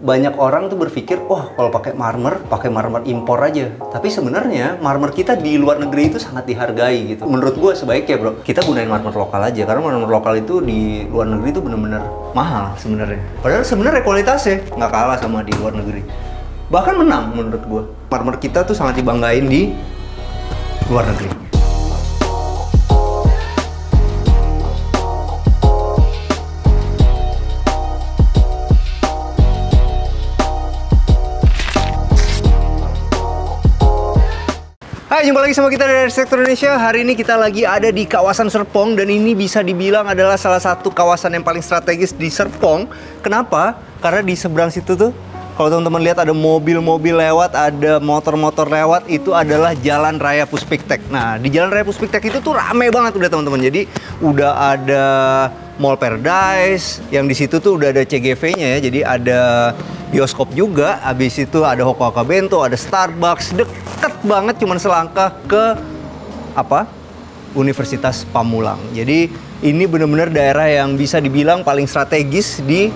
Banyak orang tuh berpikir, wah kalau pakai marmer impor aja. Tapi sebenarnya marmer kita di luar negeri itu sangat dihargai gitu. Menurut gue sebaiknya bro, kita gunain marmer lokal aja. Karena marmer lokal itu di luar negeri itu bener-bener mahal sebenarnya. Padahal sebenarnya kualitasnya nggak kalah sama di luar negeri. Bahkan menang menurut gue. Marmer kita tuh sangat dibanggain di luar negeri. Hai, jumpa lagi sama kita dari Arsitektur Indonesia. Hari ini kita lagi ada di kawasan Serpong. Dan ini bisa dibilang adalah salah satu kawasan yang paling strategis di Serpong. Kenapa? Karena di seberang situ tuh, kalau teman-teman lihat ada mobil-mobil lewat, ada motor-motor lewat, itu adalah Jalan Raya Puspiktek. Nah, di Jalan Raya Puspiktek itu tuh rame banget udah teman-teman. Jadi udah ada Mall Paradise, yang di situ tuh udah ada CGV-nya ya. Jadi ada bioskop juga, habis itu ada Hoka-Hoka Bento, ada Starbucks, deket banget cuman selangkah ke Universitas Pamulang. Jadi ini bener-bener daerah yang bisa dibilang paling strategis di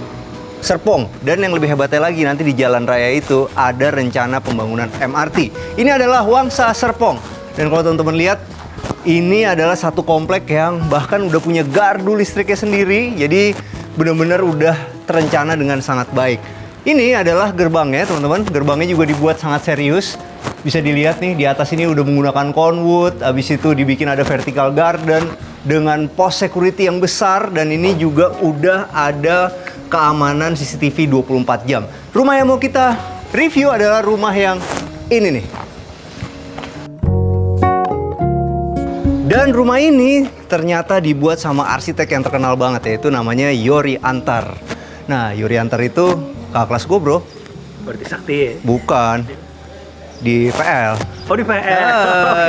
Serpong. Dan yang lebih hebatnya lagi, nanti di jalan raya itu ada rencana pembangunan MRT. Ini adalah Wangsa Serpong. Dan kalau teman-teman lihat, ini adalah satu komplek yang bahkan udah punya gardu listriknya sendiri. Jadi bener-bener udah terencana dengan sangat baik. Ini adalah gerbangnya teman-teman. Gerbangnya juga dibuat sangat serius. Bisa dilihat nih, di atas ini udah menggunakan conwood. Habis itu dibikin ada vertical garden dengan pos security yang besar. Dan ini juga udah ada keamanan CCTV 24 jam. Rumah yang mau kita review adalah rumah yang ini nih. Dan rumah ini ternyata dibuat sama arsitek yang terkenal banget, yaitu namanya Yori Antar. Nah, Yori Antar itu kakak kelas gue bro. Berarti Sakti ya? Bukan. Di PL. Oh di PL.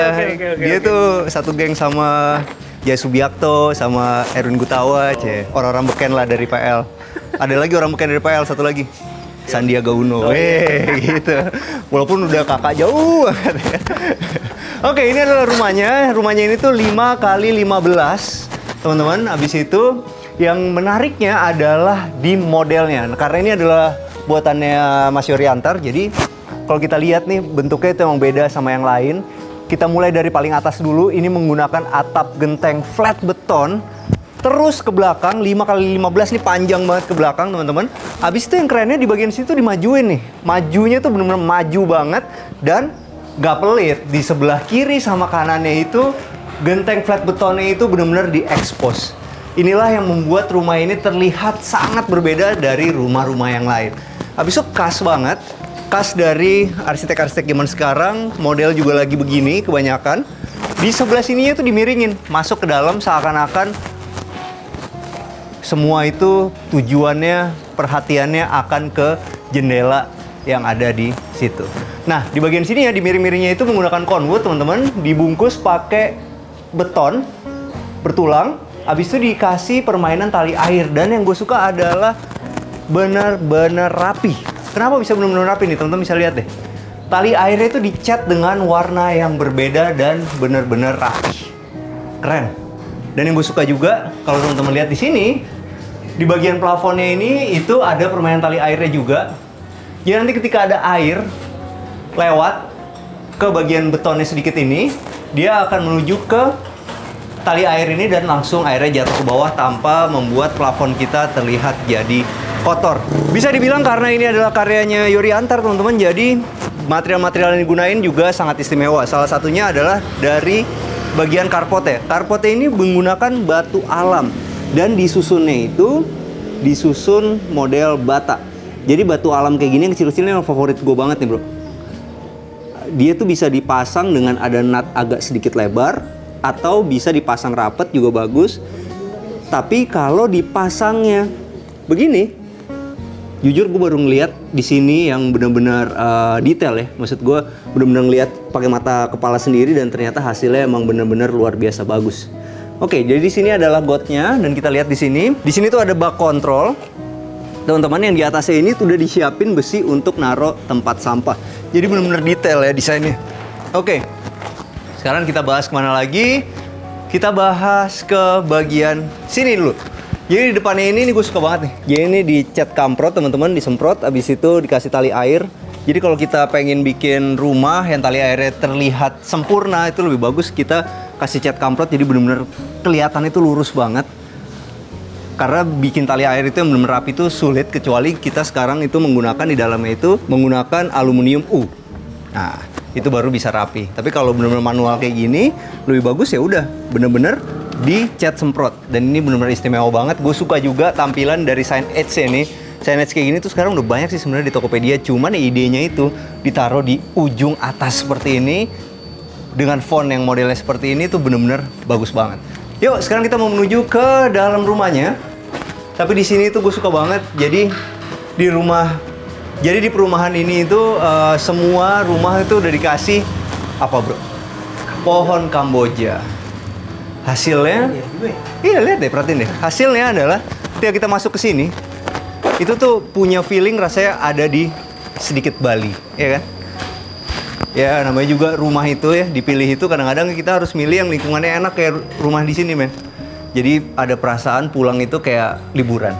Oke. Dia tuh satu geng sama Jaya Subiakto, sama Erwin Gutawa, orang-orang beken lah dari PL. Ada lagi orang beken dari PL, satu lagi Sandiaga Uno. Gitu. Walaupun udah kakak jauh. Oke, ini adalah rumahnya. Rumahnya ini tuh 5x15, teman-teman. Habis itu yang menariknya adalah di modelnya. Karena ini adalah buatannya Mas Yori Antar. Jadi kalau kita lihat nih, bentuknya itu emang beda sama yang lain. Kita mulai dari paling atas dulu. Ini menggunakan atap genteng flat beton. Terus ke belakang, 5x15 nih panjang banget ke belakang, teman-teman. Habis itu yang kerennya di bagian situ dimajuin nih. Majunya tuh bener-bener maju banget. Dan gak pelit, di sebelah kiri sama kanannya itu genteng flat betonnya itu benar-benar diekspos. Inilah yang membuat rumah ini terlihat sangat berbeda dari rumah-rumah yang lain. Habis itu khas banget, khas dari arsitek-arsitek zaman sekarang. Model juga lagi begini kebanyakan. Di sebelah sininya tuh dimiringin, masuk ke dalam seakan-akan semua itu tujuannya, perhatiannya akan ke jendela yang ada di situ. Nah, di bagian sini ya, di miring-miringnya itu menggunakan conwood, teman-teman. Dibungkus pakai beton bertulang. Habis itu dikasih permainan tali air. Dan yang gue suka adalah benar-benar rapi. Kenapa bisa benar-benar rapi nih? Teman-teman bisa lihat deh. Tali airnya itu dicat dengan warna yang berbeda dan benar-benar rapi. Keren. Dan yang gue suka juga, kalau teman-teman lihat di sini, di bagian plafonnya ini itu ada permainan tali airnya juga. Jadi nanti ketika ada air lewat ke bagian betonnya sedikit ini, dia akan menuju ke tali air ini dan langsung airnya jatuh ke bawah tanpa membuat plafon kita terlihat jadi kotor. Bisa dibilang karena ini adalah karyanya Yori Antar, teman-teman, jadi material-material yang digunain juga sangat istimewa. Salah satunya adalah dari bagian karpotnya. Karpotnya ini menggunakan batu alam dan disusunnya itu disusun model bata. Jadi batu alam kayak gini yang kecil-kecil ini yang favorit gue banget nih bro. Dia tuh bisa dipasang dengan ada nut agak sedikit lebar, atau bisa dipasang rapet juga bagus. Tapi kalau dipasangnya begini, jujur gue baru ngeliat di sini yang benar-benar detail ya. Maksud gue benar-benar ngeliat pakai mata kepala sendiri dan ternyata hasilnya emang benar-benar luar biasa bagus. Oke, jadi di sini adalah gotnya dan kita lihat di sini. Di sini tuh ada bak kontrol. Teman-teman, yang di atasnya ini tuh udah disiapin besi untuk naruh tempat sampah. Jadi benar-benar detail ya desainnya. Oke, sekarang kita bahas kemana lagi? Kita bahas ke bagian sini dulu. Jadi di depannya ini gue suka banget nih. Jadi ini dicat kamprot teman-teman, disemprot, abis itu dikasih tali air. Jadi kalau kita pengen bikin rumah yang tali airnya terlihat sempurna, itu lebih bagus kita kasih cat kamprot. Jadi bener-bener kelihatan itu lurus banget. Karena bikin tali air itu yang bener-bener rapi itu sulit, kecuali kita sekarang itu menggunakan di dalamnya itu menggunakan aluminium U. Nah, itu baru bisa rapi. Tapi kalau bener-bener manual kayak gini, lebih bagus ya udah bener-bener dicat semprot. Dan ini benar-benar istimewa banget. Gue suka juga tampilan dari signage ini. Signage kayak gini tuh sekarang udah banyak sih sebenarnya di Tokopedia. Cuman idenya itu ditaruh di ujung atas seperti ini dengan font yang modelnya seperti ini tuh bener-bener bagus banget. Yuk, sekarang kita mau menuju ke dalam rumahnya. Tapi di sini tuh gue suka banget. Jadi di perumahan ini itu semua rumah itu udah dikasih apa, bro? Pohon Kamboja. Hasilnya, iya lihat deh, perhatiin deh. Hasilnya adalah ketika kita masuk ke sini, itu tuh punya feeling rasanya ada di sedikit Bali, ya kan? Ya namanya juga rumah itu ya, dipilih itu kadang-kadang kita harus milih yang lingkungannya enak kayak rumah di sini, men. Jadi ada perasaan pulang itu kayak liburan.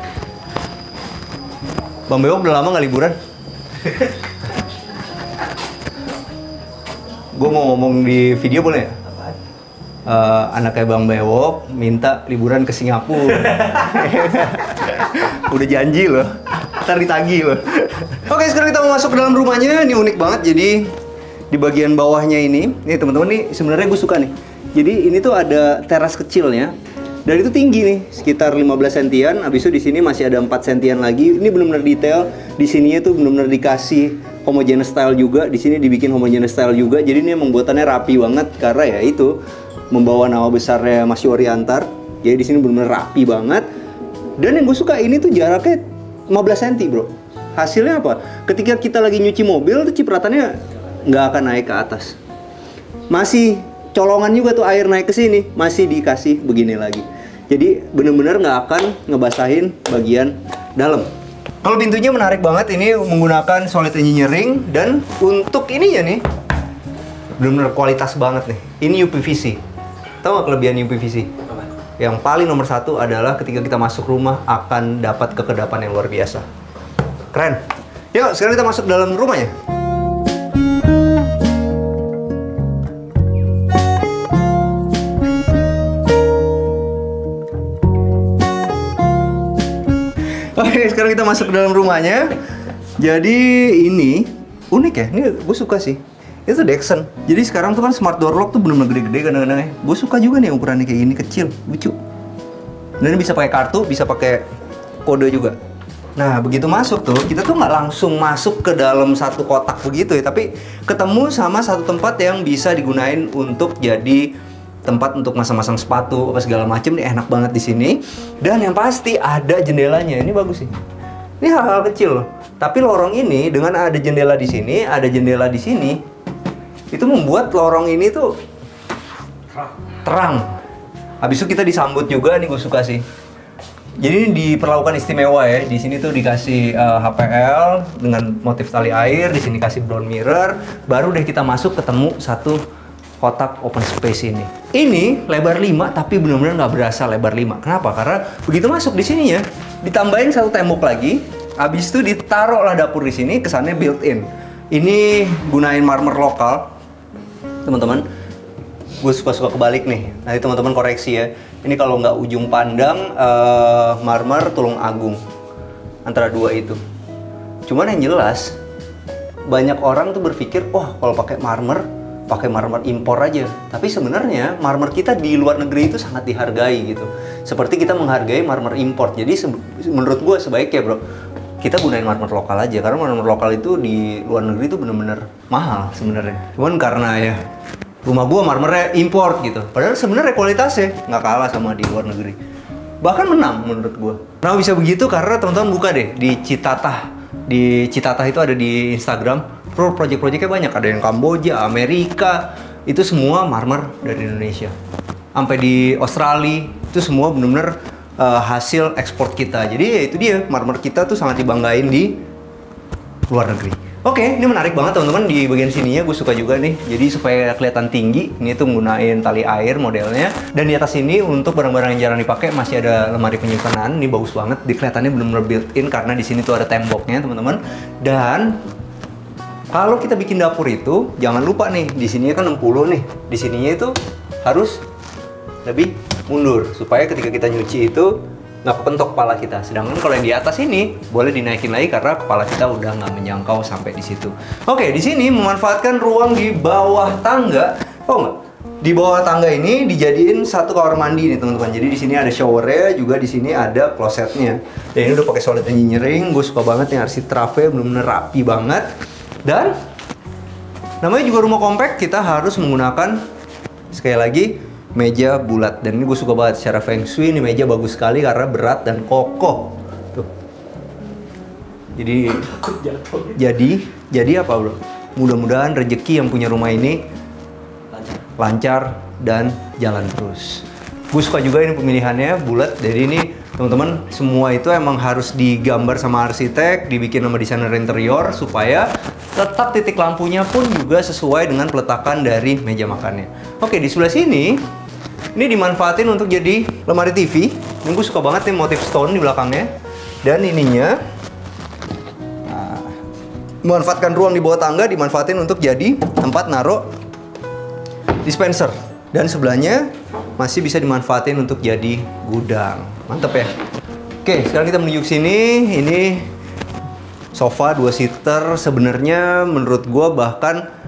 Bang Bewok udah lama nggak liburan? Gue mau ngomong di video boleh ya? Anaknya Bang Bewok minta liburan ke Singapura. Udah janji loh, ntar ditagih loh. Oke, sekarang kita mau masuk ke dalam rumahnya. Ini unik banget. Jadi di bagian bawahnya ini teman-teman nih sebenarnya gue suka nih. Jadi ini tuh ada teras kecilnya. Dan itu tinggi nih, sekitar 15 sentian. Habis itu di sini masih ada 4 sentian lagi. Ini benar-benar detail. Di sininya tuh benar-benar dikasih homogeneous style juga. Di sini dibikin homogeneous style juga. Jadi ini membuatannya rapi banget karena ya itu membawa nama besarnya Mas Yori Antar. Jadi di sini benar-benar rapi banget. Dan yang gue suka ini tuh jaraknya 15 cm, bro. Hasilnya apa? Ketika kita lagi nyuci mobil tuh cipratannya nggak akan naik ke atas. Masih colongan juga tuh air naik ke sini, masih dikasih begini lagi. Jadi bener-bener nggak akan ngebasahin bagian dalam. Kalau pintunya menarik banget, ini menggunakan solid engineering. Dan untuk ininya nih bener-bener kualitas banget nih. Ini UPVC. Tahu nggak kelebihan UPVC? Apa? Yang paling nomor satu adalah ketika kita masuk rumah akan dapat kekedapan yang luar biasa. Keren. Yuk sekarang kita masuk dalam rumahnya. Oke, sekarang kita masuk ke dalam rumahnya. Jadi ini unik ya, ini gue suka sih. Itu Dexon. Jadi sekarang tuh kan smart door lock tuh bener-bener gede-gede kadang-kadang ya. Gue suka juga nih ukurannya kayak gini, kecil, lucu. Dan bisa pakai kartu, bisa pakai kode juga. Nah, begitu masuk tuh, kita tuh nggak langsung masuk ke dalam satu kotak begitu ya, tapi ketemu sama satu tempat yang bisa digunain untuk jadi tempat untuk masang-masang sepatu apa segala macem. Nih enak banget di sini. Dan yang pasti ada jendelanya. Ini bagus sih. Ini hal-hal kecil loh. Tapi lorong ini dengan ada jendela di sini, ada jendela di sini, itu membuat lorong ini tuh terang. Habis itu kita disambut juga, nih gue suka sih. Jadi ini diperlakukan istimewa ya. Di sini tuh dikasih HPL dengan motif tali air, di sini kasih brown mirror. Baru deh kita masuk ketemu satu kotak open space ini. Ini lebar 5 tapi benar-benar nggak berasa lebar 5. Kenapa? Karena begitu masuk di sininya ditambahin satu tembok lagi. Habis itu ditaruh lah dapur di sini, kesannya built-in. Ini gunain marmer lokal, teman-teman. Gue suka-suka kebalik nih. Nanti teman-teman koreksi ya. Ini kalau nggak ujung pandang marmer Tulung Agung, antara dua itu. Cuman yang jelas banyak orang tuh berpikir, wah kalau pakai marmer impor aja. Tapi sebenarnya marmer kita di luar negeri itu sangat dihargai gitu. Seperti kita menghargai marmer impor. Jadi menurut gue sebaiknya bro, kita gunain marmer lokal aja. Karena marmer lokal itu di luar negeri itu bener-bener mahal sebenarnya. Cuman karena ya rumah gue marmernya import gitu. Padahal sebenarnya kualitasnya nggak kalah sama di luar negeri. Bahkan menang menurut gue. Nah bisa begitu karena teman-teman buka deh di Citatah. Di Citatah itu ada di Instagram. Project-projectnya banyak, ada yang Kamboja, Amerika, itu semua marmer dari Indonesia. Sampai di Australia, itu semua bener-bener hasil ekspor kita. Jadi ya itu dia, marmer kita tuh sangat dibanggain di luar negeri. Oke, ini menarik banget teman-teman. Di bagian sininya gue suka juga nih. Jadi supaya kelihatan tinggi, ini tuh menggunakan tali air modelnya. Dan di atas ini untuk barang-barang yang jarang dipakai masih ada lemari penyimpanan. Ini bagus banget. Kelihatannya benar-benar built-in karena di sini tuh ada temboknya teman-teman. Dan kalau kita bikin dapur itu, jangan lupa nih, di sininya kan 60 nih. Di sininya itu harus lebih mundur supaya ketika kita nyuci itu nggak kepentok kepala kita. Sedangkan kalau yang di atas ini boleh dinaikin lagi karena kepala kita udah nggak menjangkau sampai di situ. Oke, di sini memanfaatkan ruang di bawah tangga. Oh nggak? Di bawah tangga ini dijadiin satu kamar mandi nih teman-teman. Jadi di sini ada showernya, juga di sini ada klosetnya. Dan ini udah pakai solid engineering. Gue suka banget nih RC Trave, bener-bener rapi banget. Dan namanya juga rumah compact, kita harus menggunakan sekali lagi meja bulat. Dan ini gue suka banget secara feng shui, ini meja bagus sekali karena berat dan kokoh. Tuh. Jadi apa bro? Mudah-mudahan rezeki yang punya rumah ini lancar dan jalan terus. Gue suka juga ini pemilihannya bulat. Jadi ini teman-teman semua itu emang harus digambar sama arsitek, dibikin sama desainer interior supaya tetap titik lampunya pun juga sesuai dengan peletakan dari meja makannya. Oke, di sebelah sini ini dimanfaatin untuk jadi lemari TV. Ini gue suka banget nih motif stone di belakangnya. Dan ininya memanfaatkan ruang di bawah tangga, dimanfaatin untuk jadi tempat naruh dispenser. Dan sebelahnya masih bisa dimanfaatin untuk jadi gudang. Mantep ya. Oke, sekarang kita menuju ke sini. Ini sofa 2 seater. Sebenarnya menurut gue bahkan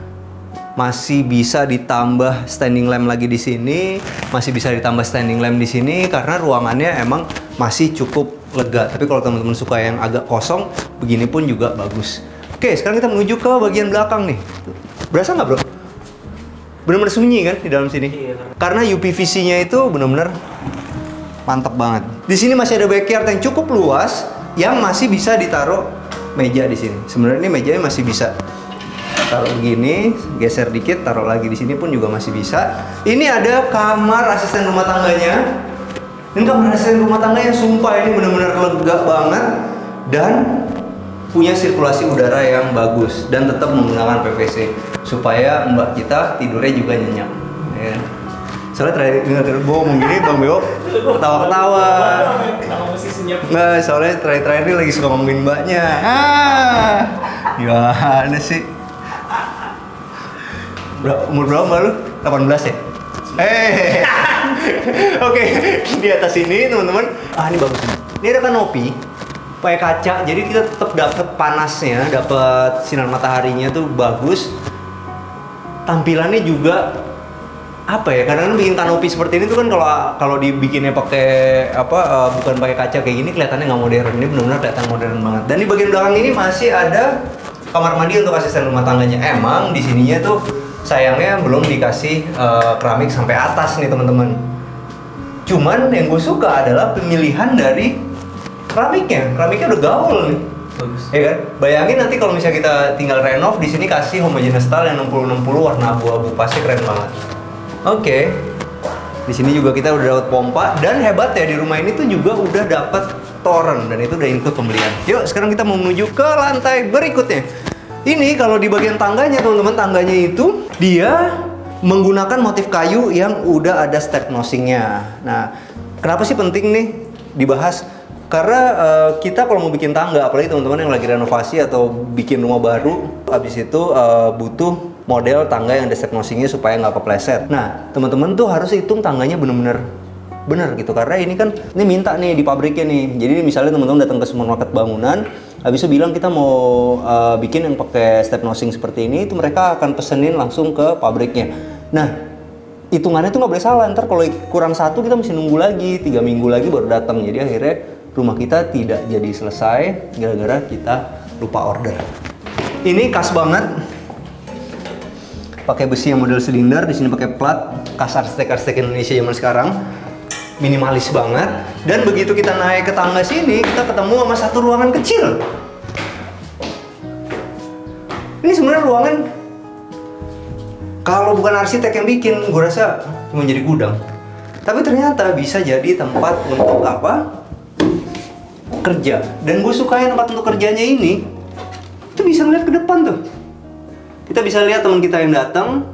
masih bisa ditambah standing lamp lagi di sini, masih bisa ditambah standing lamp di sini karena ruangannya emang masih cukup lega. Tapi kalau teman-teman suka yang agak kosong, begini pun juga bagus. Oke, sekarang kita menuju ke bagian belakang nih. Berasa nggak bro? Bener-bener sunyi kan di dalam sini? Iya. Karena UPVC-nya itu bener-bener mantap banget. Di sini masih ada backyard yang cukup luas, yang masih bisa ditaruh meja di sini. Sebenarnya ini mejanya masih bisa taruh begini, geser dikit, taruh lagi di sini pun juga masih bisa. Ini ada kamar asisten rumah tangganya. Ini kamar asisten rumah tangganya, sumpah ini benar-benar lega banget dan punya sirkulasi udara yang bagus dan tetap menggunakan PVC supaya mbak kita tidurnya juga nyenyak. Ya. Soalnya terakhir gue ngomong gini, Bang Beo ketawa-ketawa. Nggak, soalnya terakhir ini lagi suka ngomongin mbaknya. Gimana sih? Umur berapa mbak lu? 18 ya? Oke, di atas ini teman-teman. Ini bagus nih. Ini ada kanopi pakai kaca, jadi kita tetap dapat panasnya, dapat sinar mataharinya tuh bagus. Tampilannya juga apa ya? Kadang-kadang bikin kanopi seperti ini tuh kan kalau dibikinnya pakai bukan pakai kaca kayak gini kelihatannya nggak modern. Ini benar-benar kelihatan modern banget. Dan di bagian belakang ini masih ada kamar mandi untuk asisten rumah tangganya. Emang di sininya tuh sayangnya belum dikasih keramik sampai atas nih teman-teman. Cuman yang gue suka adalah pemilihan dari keramiknya. Keramiknya udah gaul nih. Bagus. Ya kan? Bayangin nanti kalau misalnya kita tinggal renov di sini kasih homogeneous style yang 60-60 warna abu-abu, pasti keren banget. Oke. Di sini juga kita udah dapat pompa dan hebat ya di rumah ini tuh juga udah dapat toren dan itu udah include pembelian. Yuk, sekarang kita mau menuju ke lantai berikutnya. Ini kalau di bagian tangganya teman-teman, tangganya itu dia menggunakan motif kayu yang udah ada step nosingnya. Nah, kenapa sih penting nih dibahas? Karena kita kalau mau bikin tangga, apalagi teman-teman yang lagi renovasi atau bikin rumah baru, habis itu butuh model tangga yang ada step nosingnya supaya nggak kepleset. Nah, teman-teman tuh harus hitung tangganya bener-bener bener gitu, karena ini kan ini minta nih di pabriknya nih. Jadi misalnya teman-teman datang ke supermarket bangunan, habis itu bilang kita mau bikin yang pakai step nosing seperti ini, itu mereka akan pesenin langsung ke pabriknya. Nah, hitungannya tuh nggak boleh salah. Ntar kalau kurang satu kita mesti nunggu lagi 3 minggu lagi baru datang. Jadi akhirnya rumah kita tidak jadi selesai gara-gara kita lupa order. Ini khas banget. Pakai besi yang model silinder, di sini pakai plat khas arsitek Indonesia zaman sekarang. Minimalis banget. Dan begitu kita naik ke tangga sini, kita ketemu sama satu ruangan kecil. Ini sebenarnya ruangan kalau bukan arsitek yang bikin, gue rasa cuma jadi gudang. Tapi ternyata bisa jadi tempat untuk apa? Kerja. Dan gue suka yang tempat untuk kerjanya ini itu bisa bisa ngeliat ke depan tuh. Kita bisa lihat teman kita yang datang,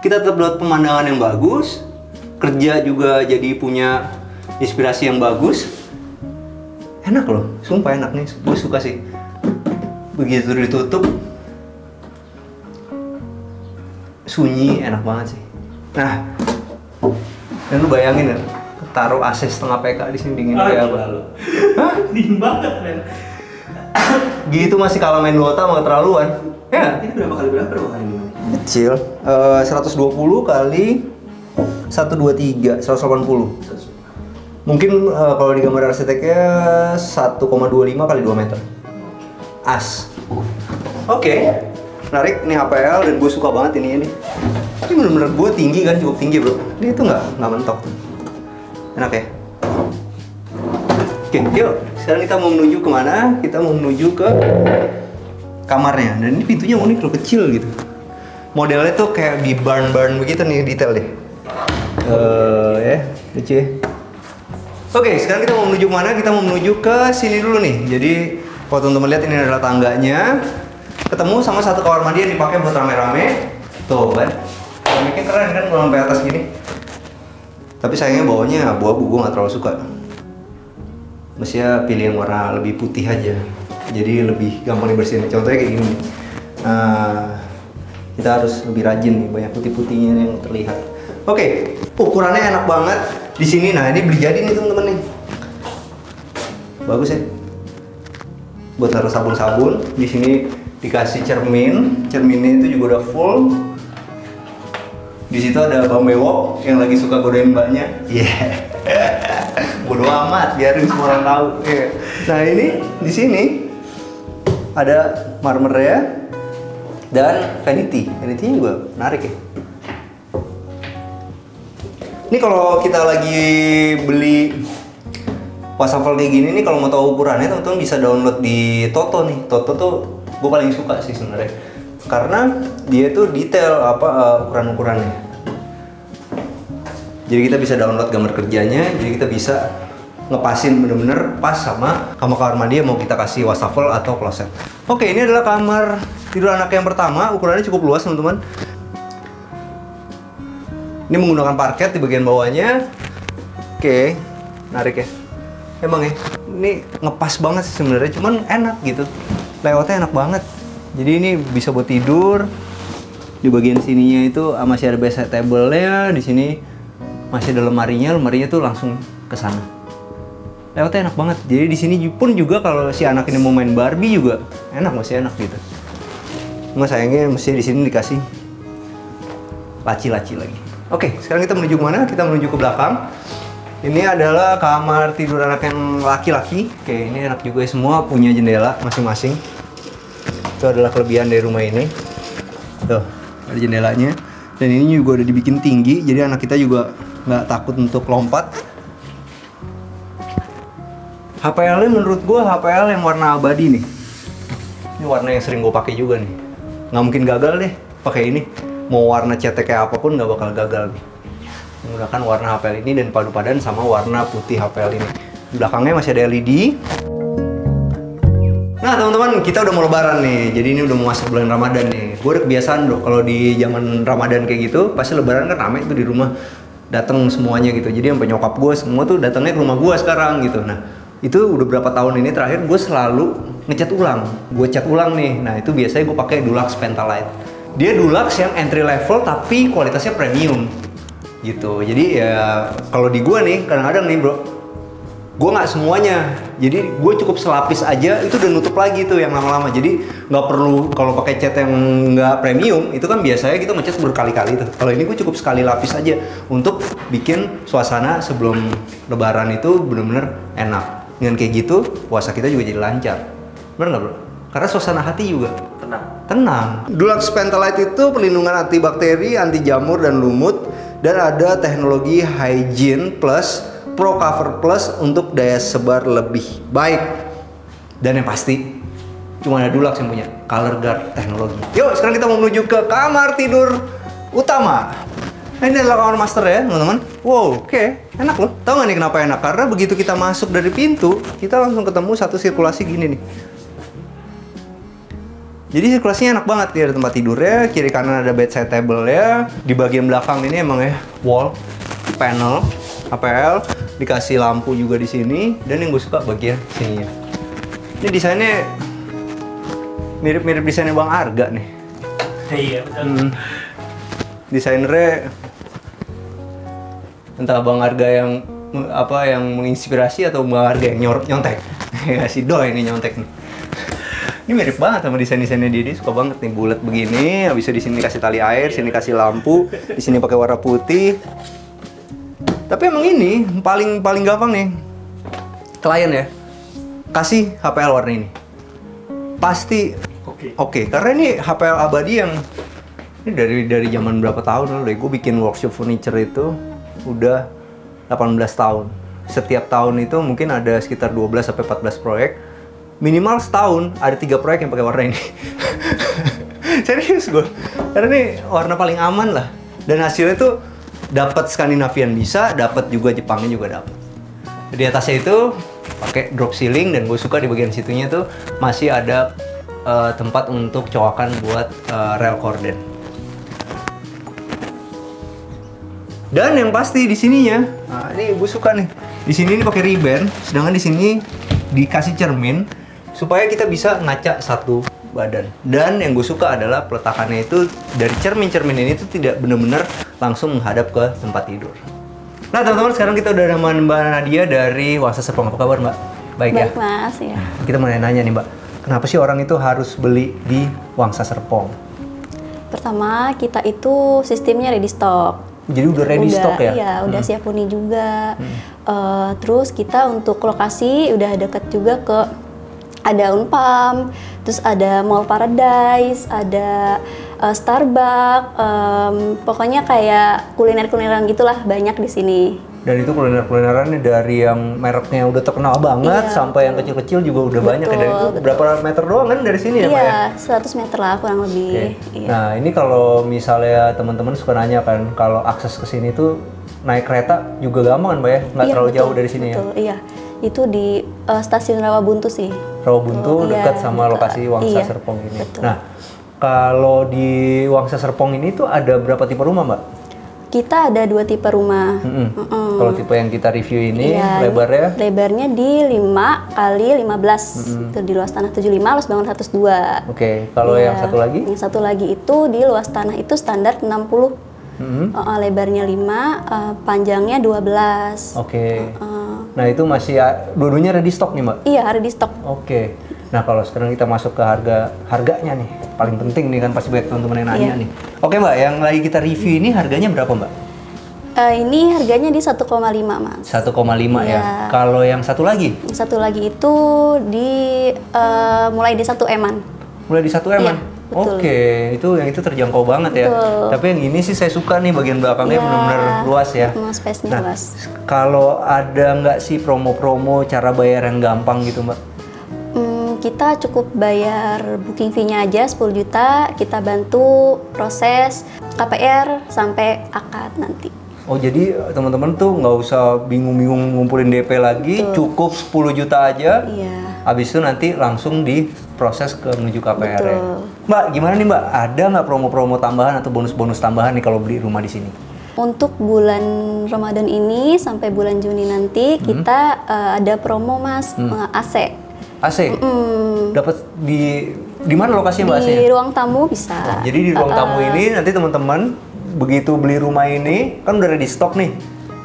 kita tetap dapat pemandangan yang bagus, kerja juga jadi punya inspirasi yang bagus. Enak loh, sumpah enak nih, gue suka sih. Begitu ditutup, sunyi, enak banget sih. Nah, dan lu bayangin ya, taruh AC setengah PK di sini dingin kayak apa? Hah? Dingin banget, men. Gitu masih kalah main Dota sama keterlaluan. Ya? Ini berapa kali ini? Kecil, 120 kali 123, 180. Mungkin kalau di gambar arsiteknya 1,25 kali 2 meter. As. Oke. Menarik, ini HPL dan gue suka banget ini. Ini bener-bener gue tinggi kan, cukup tinggi bro. Ini tuh nggak mentok. Enak ya? Oke, yuk. Sekarang kita mau menuju kemana? Kita mau menuju ke kamarnya. Dan ini pintunya unik loh, kecil gitu. Modelnya tuh kayak di barn begitu nih, detail deh. Ya, lucu ya. Oke, sekarang kita mau menuju kemana? Kita mau menuju ke sini dulu nih. Jadi, kalau teman-teman lihat ini adalah tangganya. Ketemu sama satu kamar mandi yang dipakai buat rame-rame. Tuh kan, keramiknya keren kan kalau sampai atas gini. Tapi sayangnya bawahnya abu-abu, gue nggak terlalu suka. Mestinya pilih yang warna lebih putih aja, jadi lebih gampang dibersihin. Contohnya kayak gini. Kita harus lebih rajin nih, banyak putih-putihnya yang terlihat. Oke, ukurannya enak banget di sini. Nah, ini beli jadi nih teman-teman nih. Bagus ya. Buat taruh sabun-sabun. Di sini dikasih cermin. Cerminnya itu juga udah full. Di situ ada Bang Bewok yang lagi suka godain mbaknya. Iya. Bodo amat, biarin semua orang tahu. Yeah. Nah, ini di sini ada marmernya dan vanity. Vanity-nya juga menarik ya. Ini kalau kita lagi beli wastafel kayak gini nih, kalau mau tahu ukurannya teman-teman bisa download di Toto nih. Toto tuh gue paling suka sih sebenarnya, karena dia tuh detail ukuran-ukurannya. Jadi kita bisa download gambar kerjanya, jadi kita bisa ngepasin bener-bener pas sama kamar mandi yang mau kita kasih wastafel atau kloset. Oke, ini adalah kamar tidur anak yang pertama. Ukurannya cukup luas teman-teman. Ini menggunakan parket di bagian bawahnya. Oke, menarik ya. Emang ya, ini ngepas banget sih sebenarnya, cuman enak gitu. Layoutnya enak banget. Jadi ini bisa buat tidur. Di bagian sininya itu masih ada bedside table-nya. Di sini masih ada lemarinya tuh langsung ke sana. Layoutnya enak banget. Jadi di sini pun juga kalau si anak ini mau main Barbie juga masih enak gitu. Cuma sayangnya mesti di sini dikasih laci-laci lagi. Oke, sekarang kita menuju kemana? Kita menuju ke belakang. Ini adalah kamar tidur anak yang laki-laki. Oke, ini enak juga, semua punya jendela masing-masing. Itu adalah kelebihan dari rumah ini. Tuh, ada jendelanya. Dan ini juga udah dibikin tinggi, jadi anak kita juga nggak takut untuk lompat. HPL-nya menurut gue HPL yang warna abadi nih. Ini warna yang sering gue pakai juga nih. Nggak mungkin gagal deh pakai ini. Mau warna cetek kayak apapun nggak bakal gagal nih. Menggunakan warna HPL ini dan padu-padan sama warna putih HPL ini. Di belakangnya masih ada LED. Nah teman-teman, kita udah mau lebaran nih. Jadi ini udah mau masuk bulan Ramadan nih. Gue udah kebiasaan kalau di zaman Ramadan kayak gitu, pasti lebaran kan rame tuh di rumah. Datang semuanya gitu. Jadi sampai nyokap gue semua tuh datangnya ke rumah gue sekarang gitu. Nah, itu udah berapa tahun ini terakhir gue selalu ngecat ulang. Gue cat ulang nih. Nah, itu biasanya gue pakai Dulux Pentalite. Dia Dulux yang entry level tapi kualitasnya premium. Gitu. Jadi ya kalau di gue nih kadang-kadang nih, Bro, gue nggak semuanya, jadi gue cukup selapis aja itu udah nutup lagi tuh yang lama-lama. Jadi nggak perlu kalau pakai cat yang nggak premium itu kan biasanya kita ngecat berkali-kali tuh. Kalau ini gue cukup sekali lapis aja untuk bikin suasana sebelum lebaran itu bener-bener enak. Dengan kayak gitu puasa kita juga jadi lancar, bener nggak bro? Karena suasana hati juga tenang. Dulux Pentalite itu perlindungan antibakteri, anti jamur dan lumut, dan ada teknologi Hygiene Plus Pro Cover Plus untuk daya sebar lebih baik. Dan yang pasti cuma ada Dulux yang punya Color Guard teknologi. Yuk sekarang kita mau menuju ke kamar tidur utama. Nah, ini adalah kamar master ya teman-teman. Wow, oke, enak loh. Tahu nggak nih kenapa enak? Karena begitu kita masuk dari pintu, kita langsung ketemu satu sirkulasi gini nih. Jadi sirkulasinya enak banget, dia ada tempat tidurnya, kiri kanan ada bedside table ya. Di bagian belakang ini emang ya wall panel HPL, dikasih lampu juga di sini, dan yang gue suka bagian sininya. Ini desainnya mirip-mirip desainnya Bang Arga nih. Iya, betul. Desainernya entah Bang Arga yang yang menginspirasi atau Bang Arga yang nyontek. Ya si Doi ini nyontek nih. Ini mirip banget sama desain-desainnya dia suka banget nih, bulat begini, habis itu di sini kasih tali air, sini kasih lampu, di sini pakai warna putih. Tapi emang ini paling gampang nih. Klien ya, kasih HPL warna ini. Pasti oke. Karena ini HPL abadi yang ini dari zaman berapa tahun lalu deh. Gue bikin workshop furniture itu udah 18 tahun. Setiap tahun itu mungkin ada sekitar 12 sampai 14 proyek. Minimal setahun ada 3 proyek yang pakai warna ini. Serius gue. Karena ini warna paling aman lah. Dan hasilnya tuh dapat Skandinavian bisa, dapat juga Jepangnya juga dapat. Di atasnya itu pakai drop ceiling, dan gue suka di bagian situnya tuh masih ada tempat untuk coakan buat rel korden. Dan yang pasti di sininya, nah ini gue suka nih. Di sini ini pakai ribbon, sedangkan di sini dikasih cermin supaya kita bisa ngaca satu badan. Dan yang gue suka adalah peletakannya itu dari cermin-cermin ini tuh tidak benar-benar langsung menghadap ke tempat tidur. Nah teman-teman, sekarang kita udah sama Mbak Nadia dari Wangsa Serpong. Apa kabar Mbak? Baik ya? Baik Mas, ya. Kita mau nanya nih Mbak, kenapa sih orang itu harus beli di Wangsa Serpong? Pertama, kita itu sistemnya ready stock. Jadi udah ready stock ya? Iya, udah siap huni juga. Terus kita untuk lokasi udah deket juga ke ada Unpam, terus ada Mall Paradise, ada Starbucks, pokoknya kayak kuliner-kulineran gitulah banyak di sini. Dan itu kuliner-kulinerannya dari yang mereknya udah terkenal banget sampai yang kecil-kecil juga udah banyak ya. Dan itu berapa meter doang kan dari sini ya Pak ya? Iya, 100 meter lah kurang lebih. Iya. Nah ini kalau misalnya teman-teman suka nanya kan, kalau akses ke sini tuh naik kereta juga gampang kan Pak ya? Nggak terlalu jauh dari sini betul, ya? Iya, itu di stasiun Rawabuntu sih. Rawabuntu dekat sama dekat. lokasi Wangsa Iya, Serpong ini. betul. Nah kalau di Wangsa Serpong ini tuh ada berapa tipe rumah Mbak? Kita ada 2 tipe rumah. Kalau tipe yang kita review ini, Iya, lebarnya? Lebarnya di 5 kali 15. Itu di luas tanah 75, luas bangun 102. Oke, kalau Iya. yang satu lagi? Yang satu lagi itu di luas tanah itu standar 60. Lebarnya 5, panjangnya 12. Oke. Nah itu masih dua-duanya ready stock nih Mbak? Iya, ada di stok. Oke. Nah kalau sekarang kita masuk ke harganya nih, paling penting nih kan pasti banyak teman-teman yang nanya nih. Oke Mbak, yang lagi kita review ini harganya berapa Mbak? Ini harganya di 1,5 Mas. 1,5 ya. Iya. Kalau yang satu lagi? Yang satu lagi itu mulai di 1 M-an. Mulai di 1 M-an? Iya, betul. Oke, itu terjangkau banget ya. Betul. Tapi yang ini sih saya suka nih, bagian belakangnya Iya. benar-benar luas ya. Space-nya Nah, luas. kalau ada nggak sih promo-promo cara bayar yang gampang gitu Mbak? Kita cukup bayar booking fee-nya aja 10 juta, kita bantu proses KPR sampai akad nanti. Oh jadi teman-teman tuh nggak usah bingung-bingung ngumpulin DP lagi, cukup 10 juta aja. Iya. Habis itu nanti langsung diproses ke menuju KPR ya. Betul. Mbak, gimana nih Mbak? Ada nggak promo-promo tambahan atau bonus-bonus tambahan nih kalau beli rumah di sini? Untuk bulan Ramadan ini sampai bulan Juni nanti kita ada promo Mas, AC. AC? Dapat di mana lokasinya Mbak AC? Di ruang tamu bisa. Nah, jadi di ruang tamu ini nanti teman-teman begitu beli rumah ini kan udah ready stock nih.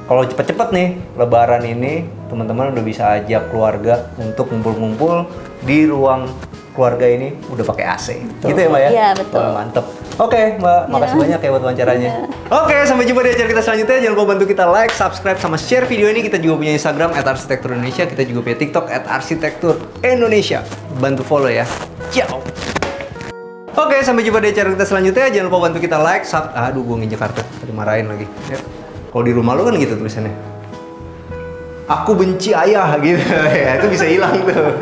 Kalau cepet-cepet nih Lebaran ini teman-teman udah bisa ajak keluarga untuk ngumpul-ngumpul di ruang keluarga ini udah pakai AC. Gitu ya Mbak ya? Iya, betul. Wah, mantep. Oke Mbak, makasih banyak ya buat wawancaranya. Oke, sampai jumpa di acara kita selanjutnya. Jangan lupa bantu kita like, subscribe, sama share video ini. Kita juga punya Instagram @arsitekturindonesia. Kita juga punya TikTok @arsitekturindonesia. Bantu follow ya. Ciao. Oke, sampai jumpa di acara kita selanjutnya. Jangan lupa bantu kita like, aduh gue nginjek kartu. Tadi marahin lagi. Ya. Kalau di rumah lo kan gitu tulisannya. Aku benci ayah gitu. Ya, itu bisa hilang tuh.